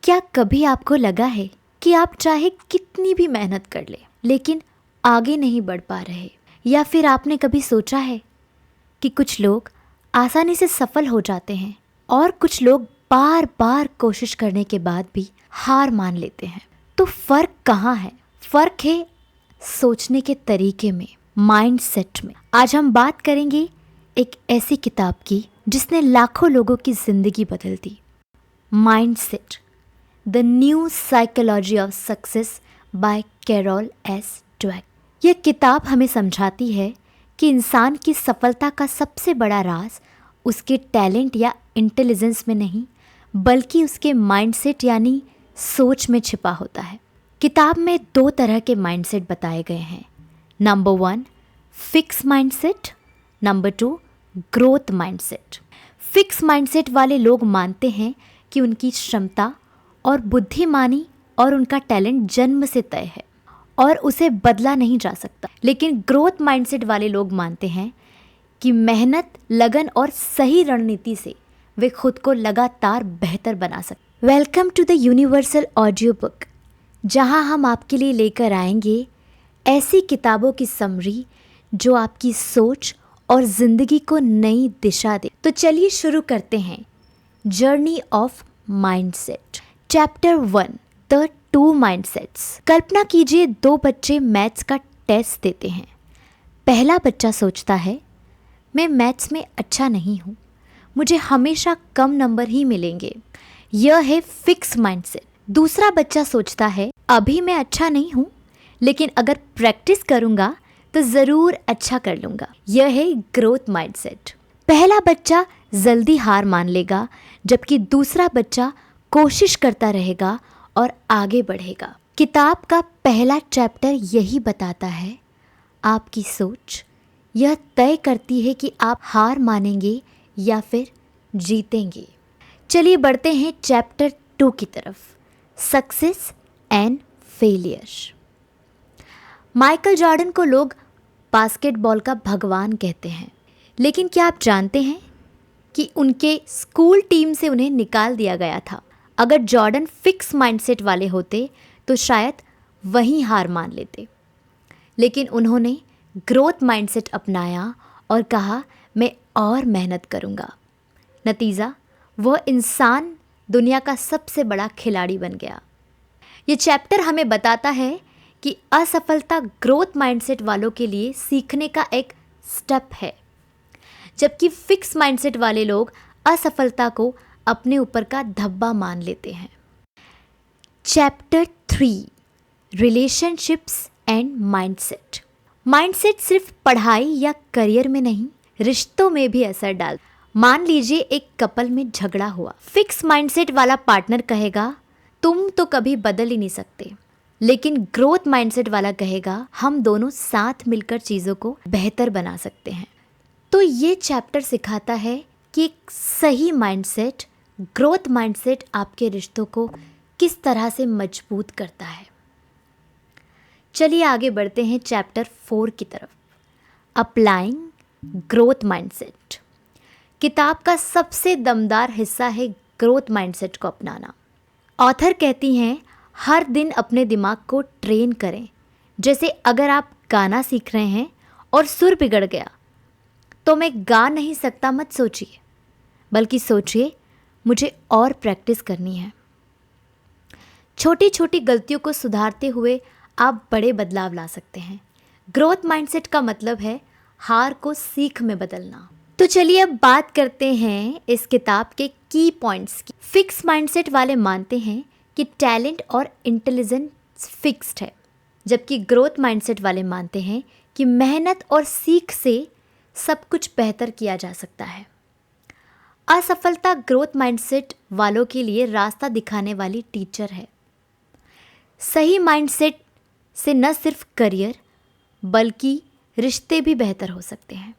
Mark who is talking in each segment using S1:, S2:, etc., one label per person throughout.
S1: क्या कभी आपको लगा है कि आप चाहे कितनी भी मेहनत कर ले लेकिन आगे नहीं बढ़ पा रहे? या फिर आपने कभी सोचा है कि कुछ लोग आसानी से सफल हो जाते हैं और कुछ लोग बार बार कोशिश करने के बाद भी हार मान लेते हैं? तो फर्क कहाँ है? फर्क है सोचने के तरीके में, माइंडसेट में। आज हम बात करेंगे एक ऐसी किताब की जिसने लाखों लोगों की जिंदगी बदल दी। Mindset, the new psychology of success by Carol S Dweck. यह किताब हमें समझाती है कि इंसान की सफलता का सबसे बड़ा राज उसके टैलेंट या इंटेलिजेंस में नहीं बल्कि उसके माइंडसेट यानी सोच में छिपा होता है। किताब में 2 तरह के माइंडसेट बताए गए हैं। Number 1 fix mindset, number 2 growth mindset. Fix mindset वाले लोग मानते हैं कि उनकी क्षमता और बुद्धिमानी और उनका टैलेंट जन्म से तय है और उसे बदला नहीं जा सकता। लेकिन ग्रोथ माइंडसेट वाले लोग मानते हैं कि मेहनत, लगन और सही रणनीति से वे खुद को लगातार बेहतर बना सकते। Welcome to the universal audio book, जहां हम आपके लिए लेकर आएंगे ऐसी किताबों की समरी जो आपकी सोच और ज़िंदगी को नई दिशा दे। तो चलिए शुरू करते हैं। Journey of mindset, chapter 1, the 2 mindsets. कल्पना कीजिए 2 बच्चे मैथ्स का टेस्ट देते हैं। पहला बच्चा सोचता है, मैं मैथ्स में अच्छा नहीं हूँ, मुझे हमेशा कम नंबर ही मिलेंगे। यह है फिक्स माइंडसेट। दूसरा बच्चा सोचता है, अभी मैं अच्छा नहीं हूँ लेकिन अगर प्रैक्टिस करूँगा तो ज़रूर अच्छा कर लूँगा। यह है ग्रोथ माइंडसेट। पहला बच्चा जल्दी हार मान लेगा जबकि दूसरा बच्चा कोशिश करता रहेगा और आगे बढ़ेगा। किताब का पहला चैप्टर यही बताता है, आपकी सोच यह तय करती है कि आप हार मानेंगे या फिर जीतेंगे। चलिए बढ़ते हैं चैप्टर 2 की तरफ, success and failure. Michael Jordan को लोग बास्केटबॉल का भगवान कहते हैं, लेकिन क्या आप जानते हैं कि उनके स्कूल टीम से उन्हें निकाल दिया गया था। अगर जॉर्डन फिक्स माइंडसेट वाले होते तो शायद वहीं हार मान लेते, लेकिन उन्होंने ग्रोथ माइंडसेट अपनाया और कहा, मैं और मेहनत करूँगा। नतीजा, वह इंसान दुनिया का सबसे बड़ा खिलाड़ी बन गया। ये चैप्टर हमें बताता है कि असफलता ग्रोथ माइंडसेट वालों के लिए सीखने का एक स्टेप है, जबकि फिक्स माइंडसेट वाले लोग असफलता को अपने ऊपर का धब्बा मान लेते हैं। Chapter 3, relationships and mindset. Mindset सिर्फ पढ़ाई या करियर में नहीं, रिश्तों में भी असर डालता। मान लीजिए एक कपल में झगड़ा हुआ। फिक्स माइंडसेट वाला पार्टनर कहेगा, तुम तो कभी बदल ही नहीं सकते, लेकिन ग्रोथ माइंडसेट वाला कहेगा, हम दोनों साथ मिलकर चीज़ों को बेहतर बना सकते हैं। तो ये चैप्टर सिखाता है कि एक सही माइंडसेट, ग्रोथ माइंडसेट आपके रिश्तों को किस तरह से मजबूत करता है। चलिए आगे बढ़ते हैं चैप्टर 4 की तरफ, अप्लाइंग ग्रोथ माइंडसेट। किताब का सबसे दमदार हिस्सा है ग्रोथ माइंडसेट को अपनाना। ऑथर कहती हैं, हर दिन अपने दिमाग को ट्रेन करें। जैसे अगर आप गाना सीख रहे हैं और सुर बिगड़ गया तो मैं गा नहीं सकता मत सोचिए, बल्कि सोचिए मुझे और प्रैक्टिस करनी है। छोटी छोटी गलतियों को सुधारते हुए आप बड़े बदलाव ला सकते हैं। ग्रोथ माइंडसेट का मतलब है हार को सीख में बदलना। तो चलिए अब बात करते हैं इस किताब के की पॉइंट्स की। फिक्स माइंडसेट वाले मानते हैं कि टैलेंट और इंटेलिजेंस फिक्स्ड है, जबकि ग्रोथ माइंडसेट वाले मानते हैं कि मेहनत और सीख से सब कुछ बेहतर किया जा सकता है। असफलता ग्रोथ माइंडसेट वालों के लिए रास्ता दिखाने वाली टीचर है। सही माइंडसेट से न सिर्फ करियर बल्कि रिश्ते भी बेहतर हो सकते हैं।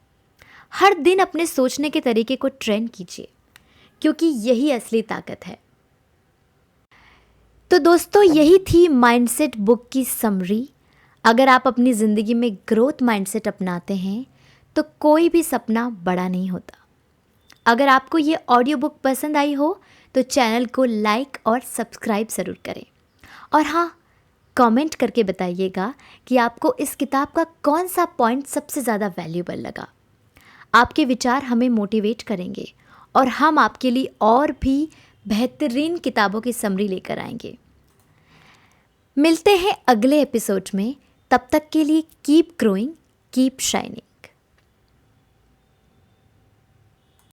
S1: हर दिन अपने सोचने के तरीके को ट्रेन कीजिए, क्योंकि यही असली ताकत है। तो दोस्तों, यही थी माइंडसेट बुक की समरी। अगर आप अपनी ज़िंदगी में ग्रोथ माइंडसेट अपनाते हैं तो कोई भी सपना बड़ा नहीं होता। अगर आपको ये ऑडियो बुक पसंद आई हो तो चैनल को लाइक और सब्सक्राइब ज़रूर करें। और हाँ, कमेंट करके बताइएगा कि आपको इस किताब का कौन सा पॉइंट सबसे ज़्यादा वैल्यूबल लगा। आपके विचार हमें मोटिवेट करेंगे और हम आपके लिए और भी बेहतरीन किताबों की समरी लेकर आएंगे। मिलते हैं अगले एपिसोड में, तब तक के लिए कीप ग्रोइंग, कीप शाइनिंग।